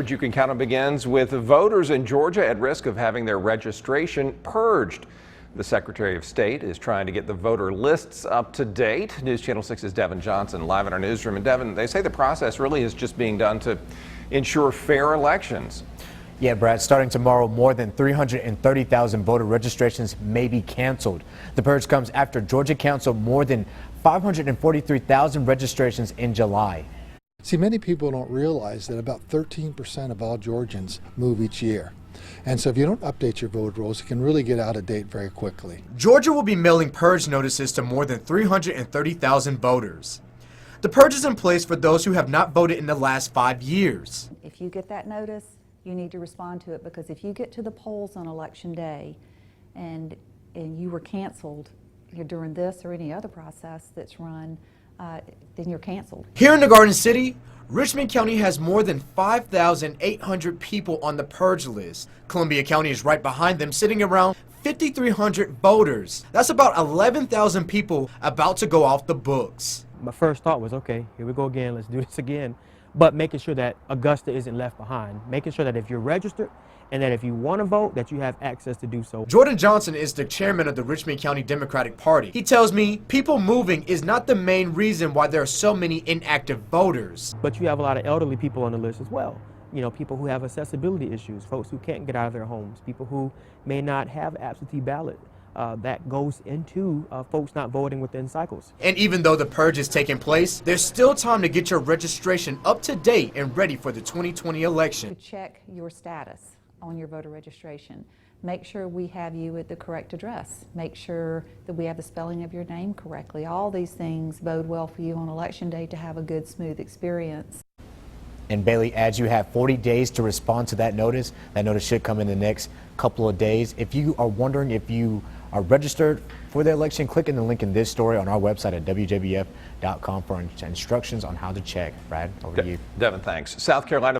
You can count on begins with voters in Georgia at risk of having their registration purged. The Secretary of State is trying to get the voter lists up to date. News Channel 6's Devin Johnson live in our newsroom. And Devin, they say the process really is just being done to ensure fair elections. Yeah, Brad, starting tomorrow, more than 330,000 voter registrations may be canceled. The purge comes after Georgia canceled more than 543,000 registrations in July. See, many people don't realize that about 13% of all Georgians move each year. And so if you don't update your voter rolls, it can really get out of date very quickly. Georgia will be mailing purge notices to more than 330,000 voters. The purge is in place for those who have not voted in the last 5 years. If you get that notice, you need to respond to it, because if you get to the polls on election day and you were canceled during this or any other process that's run, then you're canceled. Here in the Garden City, Richmond County has more than 5,800 people on the purge list. Columbia County is right behind them, sitting around 5,300 voters. That's about 11,000 people about to go off the books. My first thought was, okay, here we go again, let's do this again. But making sure that Augusta isn't left behind, making sure that if you're registered and that if you want to vote, that you have access to do so. Jordan Johnson is the chairman of the Richmond County Democratic Party. He tells me people moving is not the main reason why there are so many inactive voters. But you have a lot of elderly people on the list as well. You know, people who have accessibility issues, folks who can't get out of their homes, people who may not have absentee ballot. That goes into folks not voting within cycles. And even though the purge is taking place, there's still time to get your registration up to date and ready for the 2020 election. To check your status on your voter registration. Make sure we have you at the correct address. Make sure that we have the spelling of your name correctly. All these things bode well for you on election day to have a good, smooth experience. And Bailey, as you have 40 days to respond to that notice should come in the next couple of days. If you are wondering if you are registered for the election, click in the link in this story on our website at WJBF.com for instructions on how to check. Brad, over to you. Devin, thanks. South Carolina